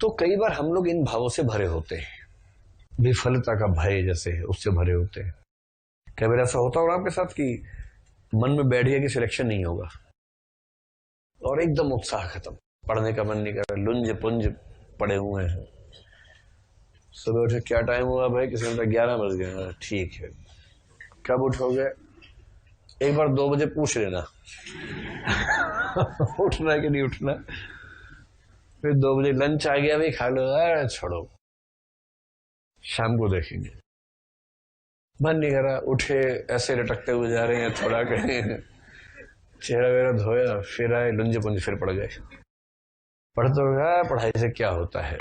तो कई बार हम लोग इन भावों से भरे होते हैं, विफलता का भय जैसे है उससे भरे होते हैं। कई बार ऐसा होता होगा आपके साथ कि मन में बैठ गया कि सिलेक्शन नहीं होगा और एकदम उत्साह खत्म, पढ़ने का मन नहीं कर रहा, लुंज पुंज पड़े हुए हैं। सुबह उठे, क्या टाइम हुआ भाई? किसी ने 11 बज गए। ठीक है, कब उठोगे? एक बार 2 बजे पूछ लेना उठना है कि नहीं उठना। फिर 2 बजे लंच आ गया, भाई खा लो। छोड़ो, शाम को देखेंगे। मन नहीं करा, उठे, ऐसे लटकते हुए जा रहे हैं, थोड़ा कहीं चेहरा वेरा धोया, फिर आए, लुंज पुंज फिर पड़ गए। पढ़ते हो, पढ़ाई से क्या होता है,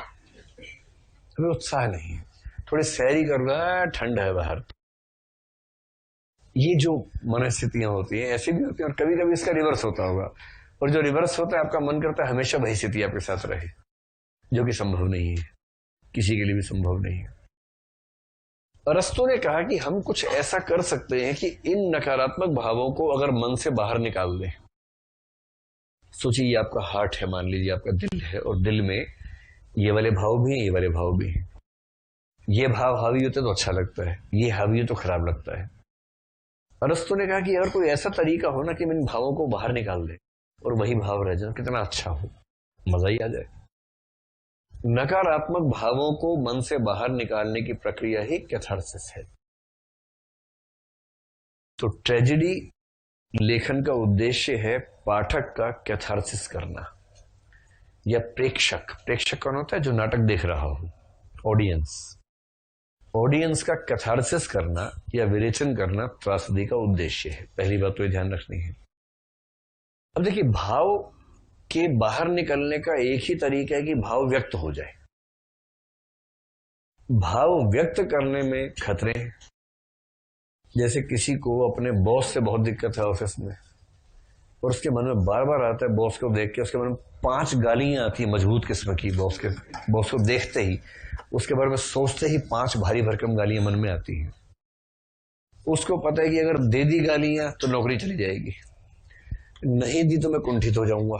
अभी उत्साह नहीं है। थोड़ी सैरी कर रहा है, ठंड है बाहर। ये जो मनस्थितियां होती हैं ऐसी भी होती हैं, और कभी कभी इसका रिवर्स होता होगा। और जो रिवर्स होता है, आपका मन करता है हमेशा वही स्थिति आपके साथ रहे, जो कि संभव नहीं है, किसी के लिए भी संभव नहीं है। अरस्तु ने कहा कि हम कुछ ऐसा कर सकते हैं कि इन नकारात्मक भावों को अगर मन से बाहर निकाल दें। सोचिए, ये आपका हार्ट है, मान लीजिए आपका दिल है, और दिल में ये वाले भाव भी हैं, ये वाले भाव भी हैं। ये भाव हावी होते तो अच्छा लगता है, ये हावी हो तो खराब लगता है। अरस्तु ने कहा कि अगर कोई ऐसा तरीका हो ना कि इन भावों को बाहर निकाल दे और वही भाव रह जाए, कितना अच्छा हो, मजा ही आ जाए। नकारात्मक भावों को मन से बाहर निकालने की प्रक्रिया ही कैथार्सिस है। तो ट्रेजेडी लेखन का उद्देश्य है पाठक का कैथार्सिस करना, या प्रेक्षक कौन होता है? जो नाटक देख रहा हो, ऑडियंस का कैथार्सिस करना या विरेचन करना त्रासदी का उद्देश्य है। पहली बात तो ये ध्यान रखनी है। अब देखिए, भाव के बाहर निकलने का एक ही तरीका है कि भाव व्यक्त हो जाए। भाव व्यक्त करने में खतरे हैं। जैसे किसी को अपने बॉस से बहुत दिक्कत है ऑफिस में, और उसके मन में बार बार आता है, बॉस को देख के उसके मन में 5 गालियां आती है मजबूत किस्म की। बॉस को देखते ही, उसके बारे में सोचते ही 5 भारी भरकम गालियां मन में आती हैं। उसको पता है कि अगर दे दी गालियां तो नौकरी चली जाएगी, नहीं दी तो मैं कुंठित हो जाऊंगा।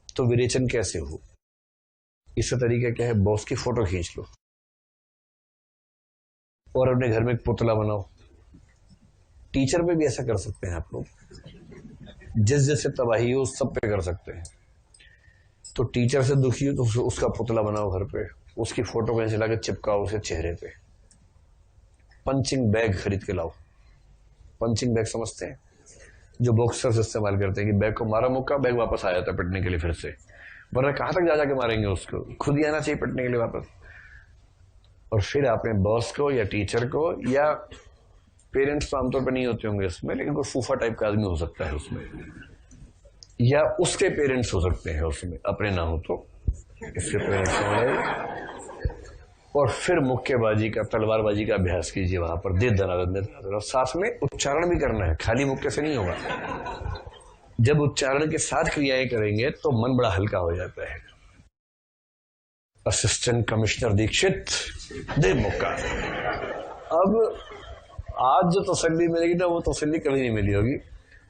तो विरेचन कैसे हो? इसका तरीका क्या है? बॉस की फोटो खींच लो और अपने घर में एक पुतला बनाओ। टीचर पे भी ऐसा कर सकते हैं आप लोग, जिस जैसे तबाही हो सब पे कर सकते हैं। तो टीचर से दुखी हो तो उसका पुतला बनाओ घर पे, उसकी फोटो कहीं से लाकर चिपकाओ उसके चेहरे पे। पंचिंग बैग खरीद के लाओ। पंचिंग बैग समझते हैं? जो बॉक्सर्स इस्तेमाल करते हैं कि बैग को मारा मुक्का, बैग वापस आ जाता है पिटने के लिए फिर से, वरना कहां तक जा जाके मारेंगे उसको, खुद ही आना चाहिए पिटने के लिए वापस। और फिर आपने बॉस को या टीचर को, या पेरेंट्स तो आमतौर पर नहीं होते होंगे उसमें, लेकिन कोई फूफा टाइप का आदमी हो सकता है उसमें, या उसके पेरेंट्स हो सकते हैं उसमें, अपने ना हो तो इसके पेरेंट्स हो। और फिर मुक्केबाजी का, तलवारबाजी का अभ्यास कीजिए वहां पर, दे दनादन। और साथ में उच्चारण भी करना है, खाली मुक्के से नहीं होगा। जब उच्चारण के साथ क्रियाएं करेंगे तो मन बड़ा हल्का हो जाता है। असिस्टेंट कमिश्नर दीक्षित, दे मुक्का। अब आज जो तसल्ली मिलेगी ना, वो तसल्ली कभी नहीं मिली होगी।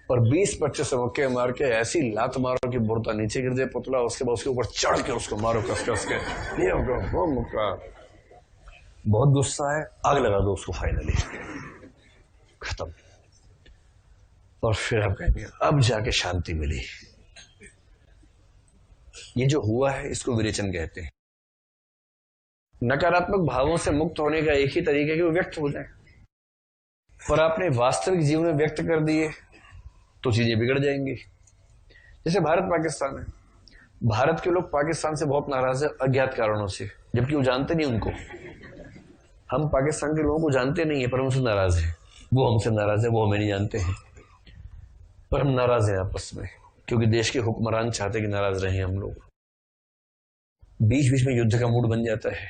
और 20-25 मुक्के मार के ऐसी लात मारो कि मुर्दा नीचे गिर जाए पुतला, उसके बाद उसके ऊपर चढ़ के उसको मारो कस के, ये वो मुक्का। बहुत गुस्सा है, आग लगा दो उसको, फाइनली खत्म। और फिर आप कहेंगे अब जाके शांति मिली। ये जो हुआ है इसको विरेचन कहते हैं। नकारात्मक भावों से मुक्त होने का एक ही तरीका है कि वो व्यक्त हो जाए, और आपने वास्तविक जीवन में व्यक्त कर दिए तो चीजें बिगड़ जाएंगी। जैसे भारत पाकिस्तान है, भारत के लोग पाकिस्तान से बहुत नाराज है अज्ञात कारणों से, जबकि वो जानते नहीं उनको। हम पाकिस्तान के लोगों को जानते नहीं है पर हमसे नाराज है, वो हमसे नाराज है, वो हमें नहीं जानते हैं, पर हम नाराज हैं आपस में, क्योंकि देश के हुक्मरान चाहते कि नाराज रहे हम लोग। बीच बीच में युद्ध का मूड बन जाता है।